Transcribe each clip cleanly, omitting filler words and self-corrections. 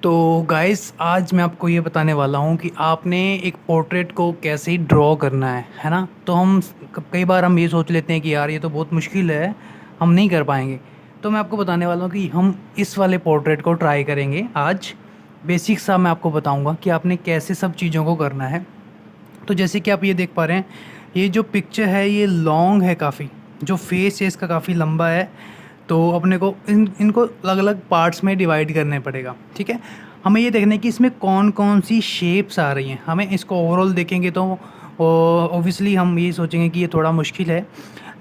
तो गाइस आज मैं आपको ये बताने वाला हूँ कि आपने एक पोर्ट्रेट को कैसे ड्रॉ करना है ना। तो कई बार हम ये सोच लेते हैं कि यार ये तो बहुत मुश्किल है, हम नहीं कर पाएंगे। तो मैं आपको बताने वाला हूँ कि हम इस वाले पोर्ट्रेट को ट्राई करेंगे आज। बेसिक सा मैं आपको बताऊँगा कि आपने कैसे सब चीज़ों को करना है। तो जैसे कि आप ये देख पा रहे हैं, ये जो पिक्चर है ये लॉन्ग है काफ़ी, जो फेस है इसका काफ़ी लंबा है। तो अपने को इनको अलग अलग पार्ट्स में डिवाइड करने पड़ेगा, ठीक है। हमें ये देखना है कि इसमें कौन कौन सी शेप्स आ रही हैं। हमें इसको ओवरऑल देखेंगे तो ऑब्वियसली हम ये सोचेंगे कि ये थोड़ा मुश्किल है,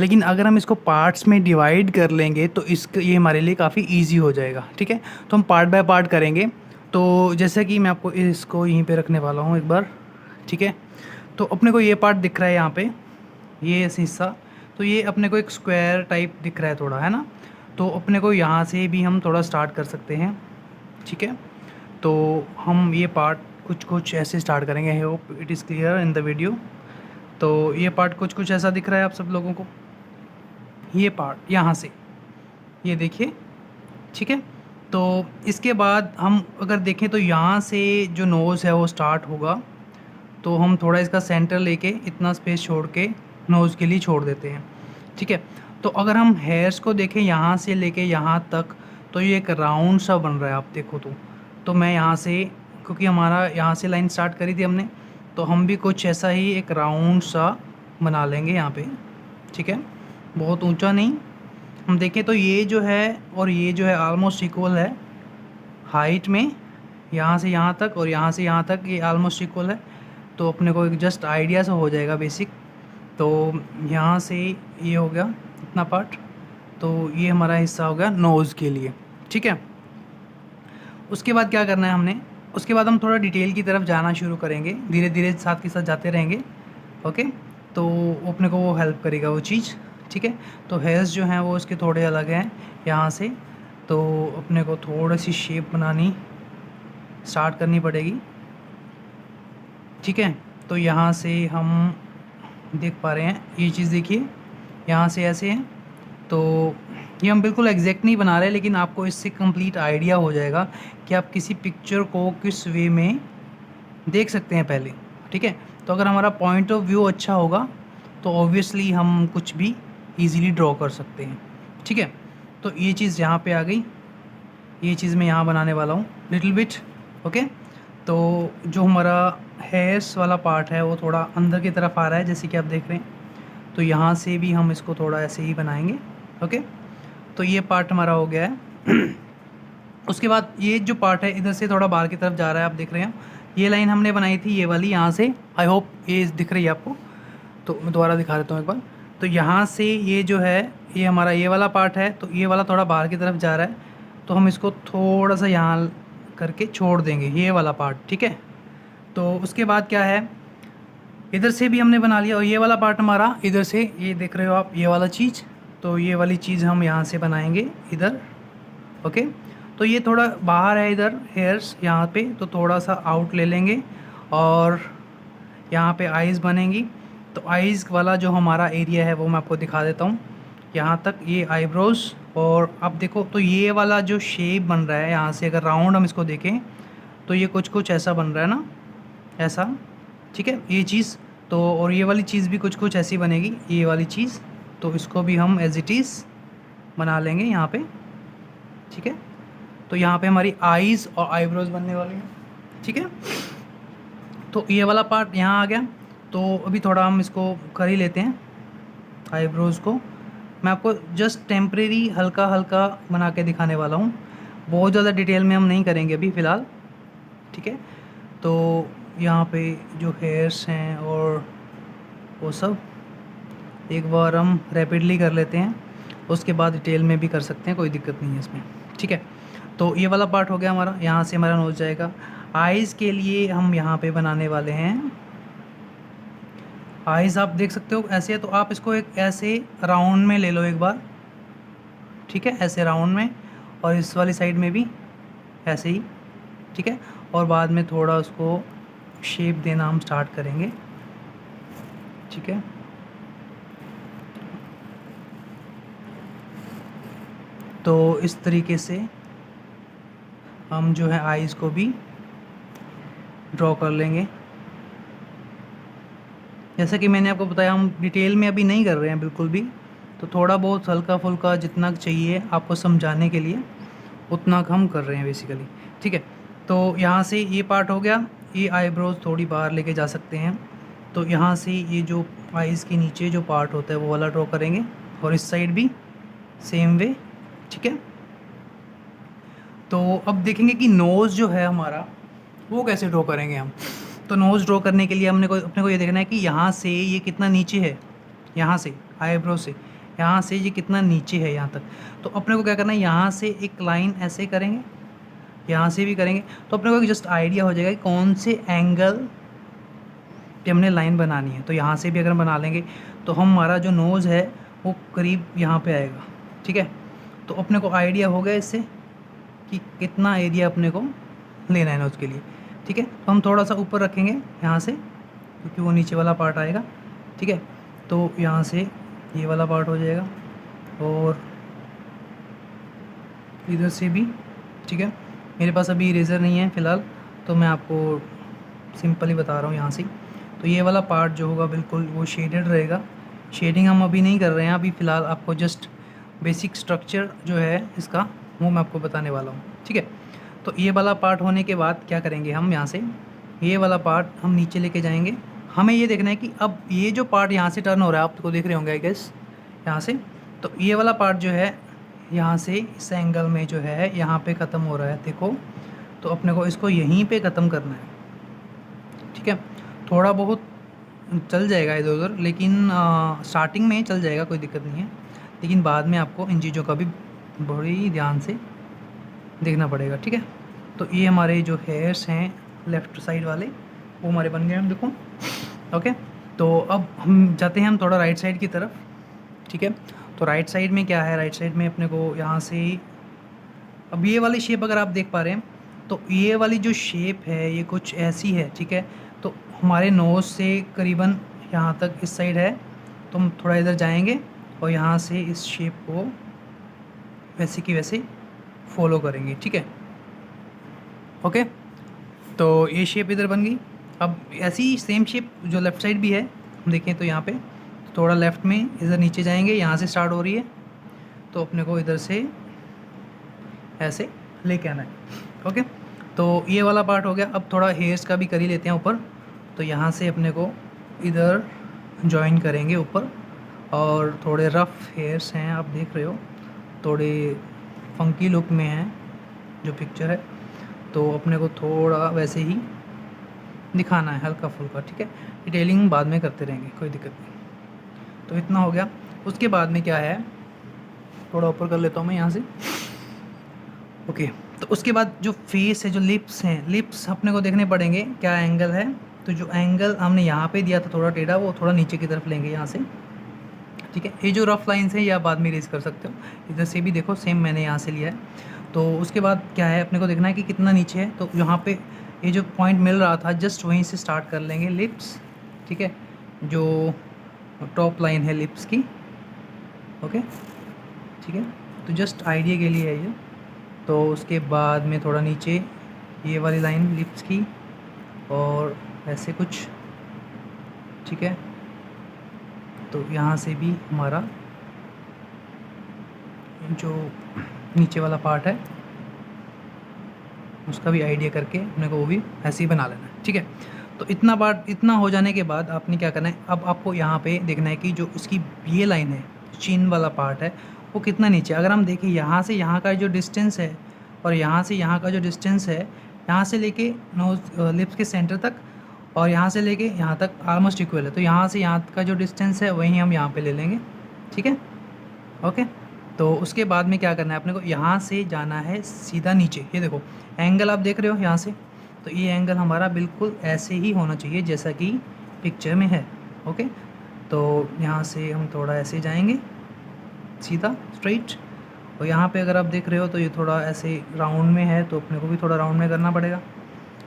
लेकिन अगर हम इसको पार्ट्स में डिवाइड कर लेंगे तो ये हमारे लिए काफ़ी ईजी हो जाएगा, ठीक है। तो हम पार्ट बाय पार्ट करेंगे। तो जैसे कि मैं आपको इसको यहीं पे रखने वाला हूँ एक बार, ठीक है। तो अपने को ये पार्ट दिख रहा है यहाँ पे, ये हिस्सा। तो ये अपने को एक स्क्वायर टाइप दिख रहा है थोड़ा, है ना। तो अपने को यहाँ से भी हम थोड़ा स्टार्ट कर सकते हैं, ठीक है। तो हम ये पार्ट कुछ कुछ ऐसे स्टार्ट करेंगे। I hope it is clear in the video. तो ये पार्ट कुछ कुछ ऐसा दिख रहा है आप सब लोगों को, ये पार्ट यहाँ से, ये देखिए, ठीक है। तो इसके बाद हम अगर देखें तो यहाँ से जो नोज़ है वो स्टार्ट होगा। तो हम थोड़ा इसका सेंटर लेके इतना स्पेस छोड़ के नोज़ के लिए छोड़ देते हैं, ठीक है। तो अगर हम हेयर्स को देखें यहाँ से लेके यहाँ तक, तो ये एक राउंड सा बन रहा है, आप देखो तो मैं यहाँ से, क्योंकि हमारा यहाँ से लाइन स्टार्ट करी थी हमने, तो हम भी कुछ ऐसा ही एक राउंड सा बना लेंगे यहाँ पे, ठीक है। बहुत ऊंचा नहीं। हम देखें तो ये जो है और ये जो है ऑलमोस्ट इक्वल है हाइट में, यहाँ से यहाँ तक और यहाँ से यहाँ तक ये ऑलमोस्ट इक्वल है। तो अपने को एक जस्ट आइडिया सा हो जाएगा बेसिक। तो यहाँ से ये हो गया इतना पार्ट, तो ये हमारा हिस्सा हो गया नोज़ के लिए, ठीक है। उसके बाद क्या करना है हमने, उसके बाद हम थोड़ा डिटेल की तरफ जाना शुरू करेंगे, धीरे धीरे साथ के साथ जाते रहेंगे, ओके। तो अपने को वो हेल्प करेगा वो चीज़, ठीक है। तो हेयर्स जो हैं वो इसके थोड़े अलग हैं यहाँ से। तो अपने को थोड़ी सी शेप बनानी स्टार्ट करनी पड़ेगी, ठीक है। तो यहाँ से हम देख पा रहे हैं, ये चीज़ देखिए, यहाँ से ऐसे है। तो ये हम बिल्कुल एग्जैक्ट नहीं बना रहे, लेकिन आपको इससे कंप्लीट आइडिया हो जाएगा कि आप किसी पिक्चर को किस वे में देख सकते हैं पहले, ठीक है। तो अगर हमारा पॉइंट ऑफ व्यू अच्छा होगा तो ऑब्वियसली हम कुछ भी इजीली ड्रॉ कर सकते हैं, ठीक है। तो ये चीज़ यहाँ पे आ गई, ये चीज़ मैं यहाँ बनाने वाला हूँ लिटिल बिट, ओके। तो जो हमारा हेयर्स वाला पार्ट है वो थोड़ा अंदर की तरफ आ रहा है, जैसे कि आप देख रहे हैं। तो यहाँ से भी हम इसको थोड़ा ऐसे ही बनाएंगे, ओके। तो ये पार्ट हमारा हो गया है। उसके बाद ये जो पार्ट है इधर से थोड़ा बाहर की तरफ जा रहा है, आप देख रहे हैं। ये लाइन हमने बनाई थी ये वाली, यहाँ से, आई होप ये दिख रही है आपको। तो मैं दोबारा दिखा देता हूँ एक बार। तो यहाँ से ये जो है ये हमारा ये वाला पार्ट है, तो ये वाला थोड़ा बाहर की तरफ जा रहा है। तो हम इसको थोड़ा सा यहाँ करके छोड़ देंगे ये वाला पार्ट, ठीक है। तो उसके बाद क्या है, इधर से भी हमने बना लिया और ये वाला पार्ट हमारा इधर से, ये देख रहे हो आप ये वाला चीज़। तो ये वाली चीज़ हम यहाँ से बनाएंगे इधर, ओके। तो ये थोड़ा बाहर है इधर हेयर्स यहाँ पे, तो थोड़ा सा आउट ले लेंगे और यहाँ पे आइज़ बनेंगी। तो आइज़ वाला जो हमारा एरिया है वो मैं आपको दिखा देता हूँ। यहाँ तक ये आईब्रोज़, और आप देखो तो ये वाला जो शेप बन रहा है यहाँ से, अगर राउंड हम इसको देखें तो ये कुछ कुछ ऐसा बन रहा है ना, ऐसा, ठीक है, ये चीज़। तो और ये वाली चीज़ भी कुछ कुछ ऐसी बनेगी, ये वाली चीज़। तो इसको भी हम एज इट इज़ बना लेंगे यहाँ पे, ठीक है। तो यहाँ पे हमारी आईज़ और आईब्रोज़ बनने वाली हैं, ठीक है। तो ये वाला पार्ट यहाँ आ गया। तो अभी थोड़ा हम इसको कर ही लेते हैं आईब्रोज़ को। मैं आपको जस्ट टेम्परेरी हल्का हल्का बना के दिखाने वाला हूँ, बहुत ज़्यादा डिटेल में हम नहीं करेंगे अभी फ़िलहाल, ठीक है। तो यहाँ पे जो हेयर्स हैं और वो सब एक बार हम रैपिडली कर लेते हैं, उसके बाद डिटेल में भी कर सकते हैं, कोई दिक्कत नहीं है इसमें, ठीक है। तो ये वाला पार्ट हो गया हमारा, यहाँ से हमारा नोज जाएगा। आइज़ के लिए हम यहाँ पे बनाने वाले हैं, आइज़ आप देख सकते हो ऐसे है। तो आप इसको एक ऐसे राउंड में ले लो एक बार, ठीक है, ऐसे राउंड में, और इस वाली साइड में भी ऐसे ही, ठीक है। और बाद में थोड़ा उसको शेप देना हम स्टार्ट करेंगे, ठीक है। तो इस तरीके से हम जो है आईज़ को भी ड्रॉ कर लेंगे। जैसा कि मैंने आपको बताया, हम डिटेल में अभी नहीं कर रहे हैं बिल्कुल भी, तो थोड़ा बहुत हल्का फुल्का जितना चाहिए आपको समझाने के लिए उतना हम कर रहे हैं बेसिकली। ठीक है, तो यहाँ से ये पार्ट हो गया। ये आईब्रोज थोड़ी बाहर लेके जा सकते हैं, तो यहाँ से ये जो आईज़ के नीचे जो पार्ट होता है वो वाला ड्रॉ करेंगे, और इस साइड भी सेम वे। ठीक है, तो अब देखेंगे कि नोज़ जो है हमारा वो कैसे ड्रॉ करेंगे हम। तो नोज़ ड्रॉ करने के लिए अपने को ये देखना है कि यहाँ से ये कितना नीचे है, यहाँ से आईब्रो से यहाँ से ये कितना नीचे है यहाँ तक। तो अपने को क्या करना है, यहाँ से एक लाइन ऐसे करेंगे, यहाँ से भी करेंगे, तो अपने को एक जस्ट आइडिया हो जाएगा कि कौन से एंगल पे हमने लाइन बनानी है। तो यहाँ से भी अगर हम बना लेंगे तो हमारा जो नोज़ है वो करीब यहाँ पे आएगा। ठीक है, तो अपने को आइडिया हो गया इससे कि कितना एरिया अपने को लेना है नोज़ के लिए। ठीक है, तो हम थोड़ा सा ऊपर रखेंगे यहाँ से, क्योंकि वो नीचे वाला पार्ट आएगा। ठीक है, तो यहाँ से ये वाला पार्ट हो जाएगा, और इधर से भी। ठीक है, मेरे पास अभी इरेज़र नहीं है फ़िलहाल, तो मैं आपको सिंपली बता रहा हूँ यहाँ से। तो ये वाला पार्ट जो होगा बिल्कुल वो शेडेड रहेगा। शेडिंग हम अभी नहीं कर रहे हैं, अभी फ़िलहाल आपको जस्ट बेसिक स्ट्रक्चर जो है इसका वो मैं आपको बताने वाला हूँ। ठीक है, तो ये वाला पार्ट होने के बाद क्या करेंगे हम, यहाँ से ये वाला पार्ट हम नीचे लेके जाएंगे। हमें ये देखना है कि अब ये जो पार्ट यहाँ से टर्न हो रहा है, आपको देख रहे होंगे आई गेस यहाँ से, तो ये वाला पार्ट जो है यहाँ से इस एंगल में जो है यहाँ पे ख़त्म हो रहा है, देखो। तो अपने को इसको यहीं पे ख़त्म करना है। ठीक है, थोड़ा बहुत चल जाएगा इधर उधर, लेकिन स्टार्टिंग में चल जाएगा, कोई दिक्कत नहीं है, लेकिन बाद में आपको इन चीज़ों का भी बड़ी ध्यान से देखना पड़ेगा। ठीक है, तो ये हमारे जो हेयर्स हैं लेफ़्ट साइड वाले वो हमारे बन गए हैं, देखो। ओके, तो अब हम जाते हैं हम थोड़ा राइट साइड की तरफ। ठीक है, तो राइट साइड में क्या है, राइट साइड में अपने को यहाँ से अब ये वाली शेप अगर आप देख पा रहे हैं, तो ये वाली जो शेप है ये कुछ ऐसी है। ठीक है, तो हमारे नोज़ से करीबन यहाँ तक इस साइड है, तो हम थोड़ा इधर जाएंगे और यहाँ से इस शेप को वैसे की वैसे फॉलो करेंगे। ठीक है, ओके, तो ये शेप इधर बन गई। अब ऐसी सेम शेप जो लेफ़्ट साइड भी है, हम देखें तो यहाँ पे थोड़ा लेफ़्ट में इधर नीचे जाएंगे, यहाँ से स्टार्ट हो रही है, तो अपने को इधर से ऐसे लेके आना है। ओके, तो ये वाला पार्ट हो गया। अब थोड़ा हेयर्स का भी कर ही लेते हैं ऊपर, तो यहाँ से अपने को इधर जॉइन करेंगे ऊपर, और थोड़े रफ़ हेयर्स हैं, आप देख रहे हो, थोड़े फंकी लुक में है जो पिक्चर है, तो अपने को थोड़ा वैसे ही दिखाना है हल्का फुल्का। ठीक है, डिटेलिंग बाद में करते रहेंगे, कोई दिक्कत नहीं। तो इतना हो गया। उसके बाद में क्या है, थोड़ा ऊपर कर लेता हूँ मैं यहाँ से। ओके, तो उसके बाद जो फेस है, जो लिप्स हैं, लिप्स अपने को देखने पड़ेंगे क्या एंगल है। तो जो एंगल हमने यहाँ पे दिया था थोड़ा टेढ़ा, वो थोड़ा नीचे की तरफ लेंगे यहाँ से। ठीक है, ये जो रफ़ लाइन्स हैं ये आप बाद में इरेज कर सकते हो, इधर से भी देखो सेम मैंने यहाँ से लिया है। तो उसके बाद क्या है, अपने को देखना है कि कितना नीचे है, तो यहाँ पे ये जो पॉइंट मिल रहा था जस्ट वहीं से स्टार्ट कर लेंगे लिप्स। ठीक है, जो टॉप लाइन है लिप्स की। ओके, ठीक है, तो जस्ट आइडिया के लिए है ये। तो उसके बाद में थोड़ा नीचे ये वाली लाइन लिप्स की, और ऐसे कुछ। ठीक है, तो यहाँ से भी हमारा जो नीचे वाला पार्ट है उसका भी आइडिया करके अपने को वो भी ऐसे ही बना लेना है। ठीक है, तो इतना पार्ट इतना हो जाने के बाद आपने क्या करना है, अब आपको यहाँ पे देखना है कि जो इसकी ये लाइन है, चिन वाला पार्ट है, वो कितना नीचे। अगर हम देखें यहाँ से यहाँ का जो डिस्टेंस है और यहाँ से यहाँ का जो डिस्टेंस है, यहाँ से लेके नोज लिप्स के सेंटर तक और यहाँ से लेके यहाँ तक ऑलमोस्ट इक्वल है। तो यहाँ से यहाँ का जो डिस्टेंस है वही हम यहाँ पे ले लेंगे। ठीक है, ओके, तो उसके बाद में क्या करना है, अपने को यहाँ से जाना है सीधा नीचे। ये देखो एंगल आप देख रहे हो यहाँ से, तो ये एंगल हमारा बिल्कुल ऐसे ही होना चाहिए जैसा कि पिक्चर में है। ओके, तो यहाँ से हम थोड़ा ऐसे जाएंगे सीधा स्ट्रेट, और यहाँ पे अगर आप देख रहे हो तो ये थोड़ा ऐसे राउंड में है, तो अपने को भी थोड़ा राउंड में करना पड़ेगा।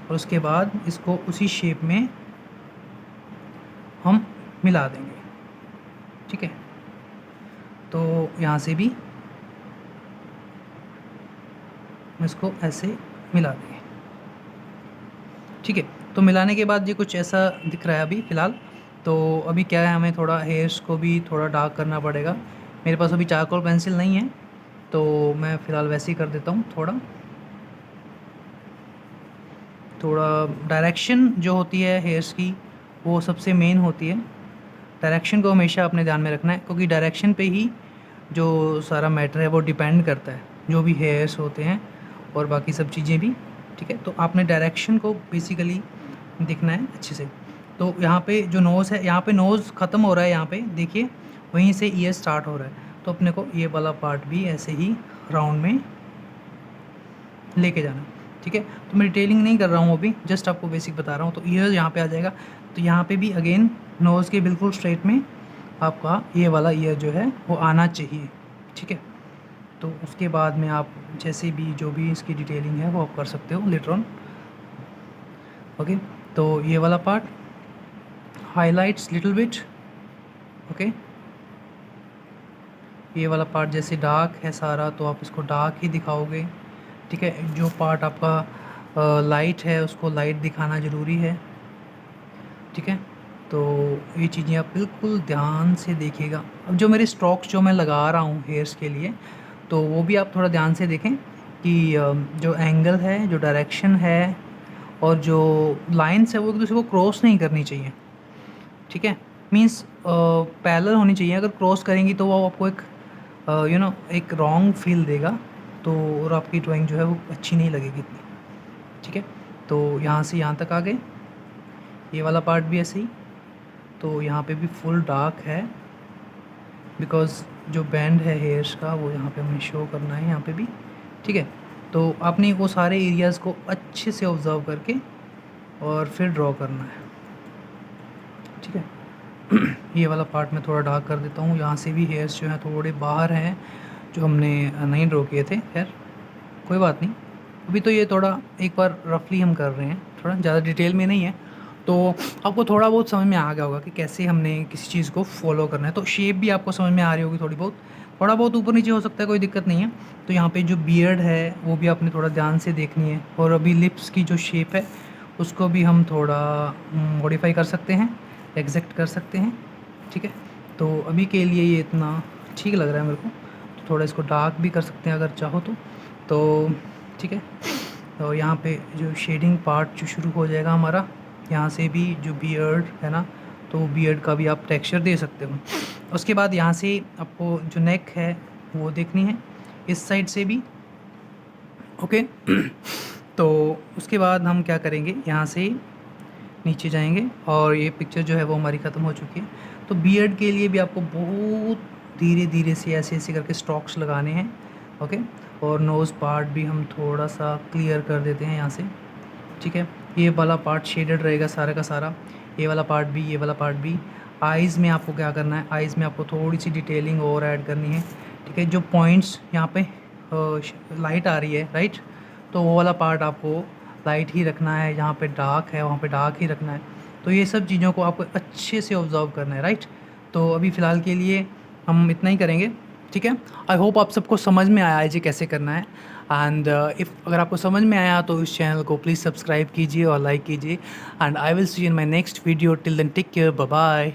और उसके बाद इसको उसी शेप में हम मिला देंगे। ठीक है, तो यहाँ से भी इसको ऐसे मिला देंगे। ठीक है, तो मिलाने के बाद ये कुछ ऐसा दिख रहा है अभी फ़िलहाल। तो अभी क्या है, हमें थोड़ा हेयर्स को भी थोड़ा डार्क करना पड़ेगा। मेरे पास अभी चारकोल पेंसिल नहीं है, तो मैं फ़िलहाल वैसे ही कर देता हूँ। थोड़ा डायरेक्शन जो होती है हेयर्स की, वो सबसे मेन होती है। डायरेक्शन को हमेशा अपने ध्यान में रखना है, क्योंकि डायरेक्शन पे ही जो सारा मैटर है वो डिपेंड करता है, जो भी हेयर्स होते हैं और बाकी सब चीज़ें भी। ठीक है, तो आपने डायरेक्शन को बेसिकली देखना है अच्छे से। तो यहाँ पे जो नोज़ है, यहाँ पे नोज़ ख़त्म हो रहा है, यहाँ पे देखिए वहीं से ईयर स्टार्ट हो रहा है। तो अपने को ये वाला पार्ट भी ऐसे ही राउंड में लेके जाना है। ठीक है, तो मैं डिटेलिंग नहीं कर रहा हूँ अभी, जस्ट आपको बेसिक बता रहा हूँ। तो ईयर यहाँ पे आ जाएगा, तो यहाँ पे भी अगेन नोज़ के बिल्कुल स्ट्रेट में आपका ये वाला ईयर जो है वो आना चाहिए। ठीक है, तो उसके बाद में आप जैसे भी जो भी इसकी डिटेलिंग है वो आप कर सकते हो लेटर ऑन। ओके, तो ये वाला part highlights little bit. Okay, ये वाला पार्ट जैसे डार्क है सारा, तो आप इसको डार्क ही दिखाओगे। ठीक है, जो पार्ट आपका लाइट है उसको लाइट दिखाना ज़रूरी है। ठीक है, तो ये चीज़ें आप बिल्कुल ध्यान से देखिएगा। अब जो मेरे स्ट्रोक्स जो मैं लगा रहा हूँ हेयर्स के लिए, तो वो भी आप थोड़ा ध्यान से देखें कि जो एंगल है, जो डायरेक्शन है और जो लाइन्स है वो एक दूसरे को क्रॉस नहीं करनी चाहिए। ठीक है, मीन्स पैरेलल होनी चाहिए। अगर क्रॉस करेंगी तो वो आपको एक एक रॉन्ग फील देगा, तो और आपकी ड्राइंग जो है वो अच्छी नहीं लगेगी इतनी। ठीक है, तो यहाँ से यहाँ तक आ गए। ये वाला पार्ट भी ऐसे ही, तो यहाँ पे भी फुल डार्क है, बिकॉज़ जो बैंड है हेयर्स का वो यहाँ पे हमें शो करना है यहाँ पे भी। ठीक है, तो आपने वो सारे एरियाज़ को अच्छे से ऑब्ज़र्व करके और फिर ड्रॉ करना है। ठीक है, ये वाला पार्ट मैं थोड़ा डार्क कर देता हूँ। यहाँ से भी हेयर्स जो हैं थोड़े बाहर हैं, जो हमने नहीं ड्रॉ किए थे। खैर कोई बात नहीं, अभी तो ये थोड़ा एक बार रफली हम कर रहे हैं, थोड़ा ज़्यादा डिटेल में नहीं है। तो आपको थोड़ा बहुत समझ में आ गया होगा कि कैसे हमने किसी चीज़ को फॉलो करना है। तो शेप भी आपको समझ में आ रही होगी थोड़ी बहुत, थोड़ा बहुत ऊपर नीचे हो सकता है, कोई दिक्कत नहीं है। तो यहाँ पे जो बियर्ड है वो भी आपने थोड़ा ध्यान से देखनी है, और अभी लिप्स की जो शेप है उसको भी हम थोड़ा मॉडिफाई कर सकते हैं, एग्जैक्ट कर सकते हैं। ठीक है, तो अभी के लिए ये इतना ठीक लग रहा है मेरे को, तो थोड़ा इसको डार्क भी कर सकते हैं अगर चाहो तो ठीक है, तो यहाँ पे जो शेडिंग पार्ट जो शुरू हो जाएगा हमारा, यहाँ से भी जो बियर्ड है ना, तो बियर्ड का भी आप टेक्सचर दे सकते हो। उसके बाद यहाँ से आपको जो नेक है वो देखनी है, इस साइड से भी। ओके, तो उसके बाद हम क्या करेंगे, यहाँ से नीचे जाएंगे और ये पिक्चर जो है वो हमारी ख़त्म हो चुकी है। तो बियर्ड के लिए भी आपको बहुत धीरे धीरे से ऐसे ऐसे करके स्ट्रोक्स लगाने हैं। ओके, और नोज़ पार्ट भी हम थोड़ा सा क्लियर कर देते हैं यहाँ से। ठीक है, ये वाला पार्ट शेडेड रहेगा सारा का सारा, ये वाला पार्ट भी, ये वाला पार्ट भी। आइज़ में आपको क्या करना है, आइज़ में आपको थोड़ी सी डिटेलिंग और ऐड करनी है। ठीक है, जो पॉइंट्स यहाँ पे लाइट आ रही है राइट, तो वो वाला पार्ट आपको लाइट ही रखना है, जहाँ पे डार्क है वहाँ पे डार्क ही रखना है। तो ये सब चीज़ों को आपको अच्छे से ऑब्ज़र्व करना है राइट। तो अभी फ़िलहाल के लिए हम इतना ही करेंगे। ठीक है, आई होप आप सबको समझ में आया है जी कैसे करना है। एंड इफ़ अगर आपको समझ में आया तो इस चैनल को प्लीज़ सब्सक्राइब कीजिए और लाइक कीजिए। And I will see you in my next video. Till then take care, bye bye.